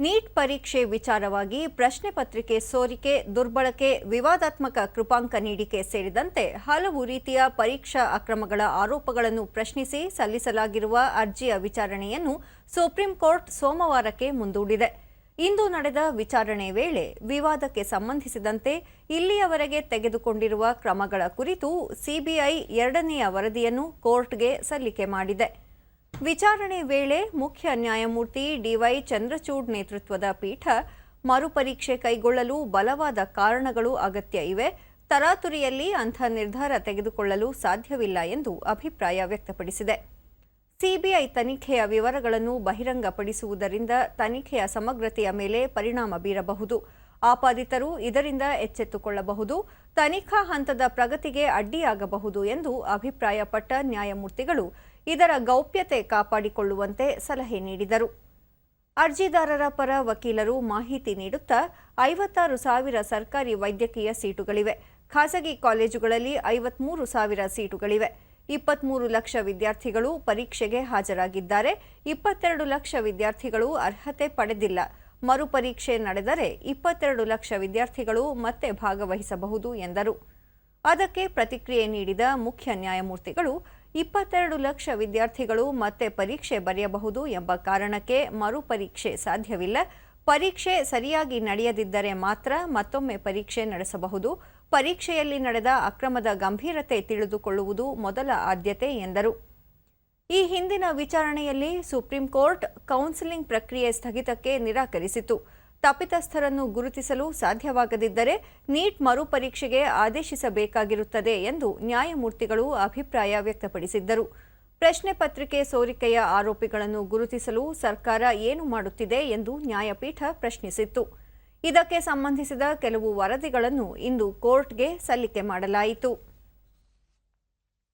Neat ಪರೀಕ್ಷೆ ವಿಚಾರವಾಗಿ ಪ್ರಶ್ನೆ ಪತ್ರಿಕೆ ಸೋರಿಕೆ, ದುರ್ಬಳಕೆ, ವಿವಾದಾತ್ಮಕ ಕೃಪಾಂಕ ನೀಡಿಕೆ ಸೇರಿದಂತೆ ಹಲವು ರೀತಿಯ ಪರೀಕ್ಷಾ ಅಕ್ರಮಗಳ ಆರೋಪಗಳನ್ನು ಪ್ರಶ್ನಿಸಿ ಸಲ್ಲಿಸಲಾಗಿರುವ ಅರ್ಜಿಯ ವಿಚಾರಣೆಯನ್ನು ಸುಪ್ರೀಂ ಕೋರ್ಟ್ ಸೋಮವಾರಕ್ಕೆ ಮುಂದೂಡಿದೆ. ಇಂದು ನಡೆದ ವಿಚಾರಣೆ ವೇಳೆ ವಿವಾದಕ್ಕೆ ಸಂಬಂಧಿಸಿದಂತೆ ಇಲ್ಲಿಯವರೆಗೆ ತೆಗೆದುಕೊಂಡಿರುವ ಕ್ರಮಗಳ ಕುರಿತು ಸಿಬಿಐ ಎರಡನೆಯ ವರದಿಯನ್ನು ಕೋರ್ಟ್ಗೆ ಸಲ್ಲಿಕೆ ಮಾಡಿದೆ. ವಿಚಾರಣೆ ವೇಳೆ ಮುಖ್ಯ ನ್ಯಾಯಮೂರ್ತಿ ಡಿವೈ ಚಂದ್ರಚೂಡ್ ನೇತೃತ್ವದ ಪೀಠ ಮರುಪರೀಕ್ಷೆ ಕೈಗೊಳ್ಳಲು ಬಲವಾದ ಕಾರಣಗಳು ಅಗತ್ಯ ಇವೆ, ತರಾತುರಿಯಲ್ಲಿ ಅಂಥ ನಿರ್ಧಾರ ತೆಗೆದುಕೊಳ್ಳಲು ಸಾಧ್ಯವಿಲ್ಲ ಎಂದು ಅಭಿಪ್ರಾಯ ವ್ಯಕ್ತಪಡಿಸಿದೆ. ಸಿಬಿಐ ತನಿಖೆಯ ವಿವರಗಳನ್ನು ಬಹಿರಂಗಪಡಿಸುವುದರಿಂದ ತನಿಖೆಯ ಸಮಗ್ರತೆಯ ಮೇಲೆ ಪರಿಣಾಮ ಬೀರಬಹುದು. ಆಪಾದಿತರು ಇದರಿಂದ ಎಚ್ಚೆತ್ತುಕೊಳ್ಳಬಹುದು, ತನಿಖಾ ಹಂತದ ಪ್ರಗತಿಗೆ ಅಡ್ಡಿಯಾಗಬಹುದು ಎಂದು ಅಭಿಪ್ರಾಯಪಟ್ಟ ನ್ಯಾಯಮೂರ್ತಿಗಳು ಇದರ ಗೌಪ್ಯತೆ ಕಾಪಾಡಿಕೊಳ್ಳುವಂತೆ ಸಲಹೆ ನೀಡಿದರು. ಅರ್ಜಿದಾರರ ಪರ ವಕೀಲರು ಮಾಹಿತಿ ನೀಡುತ್ತಾ 56,000 ಸರ್ಕಾರಿ ವೈದ್ಯಕೀಯ ಸೀಟುಗಳಿವೆ, ಖಾಸಗಿ ಕಾಲೇಜುಗಳಲ್ಲಿ 53,000 ಸೀಟುಗಳಿವೆ, 23 ಲಕ್ಷ ವಿದ್ಯಾರ್ಥಿಗಳು ಪರೀಕ್ಷೆಗೆ ಹಾಜರಾಗಿದ್ದಾರೆ, 22 ಲಕ್ಷ ವಿದ್ಯಾರ್ಥಿಗಳು ಅರ್ಹತೆ ಪಡೆದಿಲ್ಲ. ಮರುಪರೀಕ್ಷೆ ನಡೆದರೆ 22 ಲಕ್ಷ ವಿದ್ಯಾರ್ಥಿಗಳು ಮತ್ತೆ ಭಾಗವಹಿಸಬಹುದು ಎಂದರು. ಅದಕ್ಕೆ ಪ್ರತಿಕ್ರಿಯೆ ನೀಡಿದ ಮುಖ್ಯ ನ್ಯಾಯಮೂರ್ತಿಗಳು 22 ಲಕ್ಷ ವಿದ್ಯಾರ್ಥಿಗಳು ಮತ್ತೆ ಪರೀಕ್ಷೆ ಬರೆಯಬಹುದು ಎಂಬ ಕಾರಣಕ್ಕೆ ಮರುಪರೀಕ್ಷೆ ಸಾಧ್ಯವಿಲ್ಲ. ಪರೀಕ್ಷೆ ಸರಿಯಾಗಿ ನಡೆಯದಿದ್ದರೆ ಮಾತ್ರ ಮತ್ತೊಮ್ಮೆ ಪರೀಕ್ಷೆ ನಡೆಸಬಹುದು. ಪರೀಕ್ಷೆಯಲ್ಲಿ ನಡೆದ ಅಕ್ರಮದ ಗಂಭೀರತೆ ತಿಳಿದುಕೊಳ್ಳುವುದು ಮೊದಲ ಆದ್ಯತೆ ಎಂದರು. ಈ ಹಿಂದಿನ ವಿಚಾರಣೆಯಲ್ಲಿ ಸುಪ್ರೀಂ ಕೋರ್ಟ್ ಕೌನ್ಸಿಲಿಂಗ್ ಪ್ರಕ್ರಿಯೆ ಸ್ಥಗಿತಕ್ಕೆ ನಿರಾಕರಿಸಿತು. ತಪ್ಪಿತಸ್ಥರನ್ನು ಗುರುತಿಸಲು ಸಾಧ್ಯವಾಗದಿದ್ದರೆ ನೀಟ್ ಮರುಪರೀಕ್ಷೆಗೆ ಆದೇಶಿಸಬೇಕಾಗಿರುತ್ತದೆ ಎಂದು ನ್ಯಾಯಮೂರ್ತಿಗಳು ಅಭಿಪ್ರಾಯ ವ್ಯಕ್ತಪಡಿಸಿದ್ದರು. ಪ್ರಶ್ನೆ ಪತ್ರಿಕೆ ಸೋರಿಕೆಯ ಆರೋಪಿಗಳನ್ನು ಗುರುತಿಸಲು ಸರ್ಕಾರ ಏನು ಮಾಡುತ್ತಿದೆ ಎಂದು ನ್ಯಾಯಪೀಠ ಪ್ರಶ್ನಿಸಿತ್ತು. ಇದಕ್ಕೆ ಸಂಬಂಧಿಸಿದ ಕೆಲವು ವರದಿಗಳನ್ನು ಇಂದು ಕೋರ್ಟ್ಗೆ ಸಲ್ಲಿಕೆ ಮಾಡಲಾಯಿತು.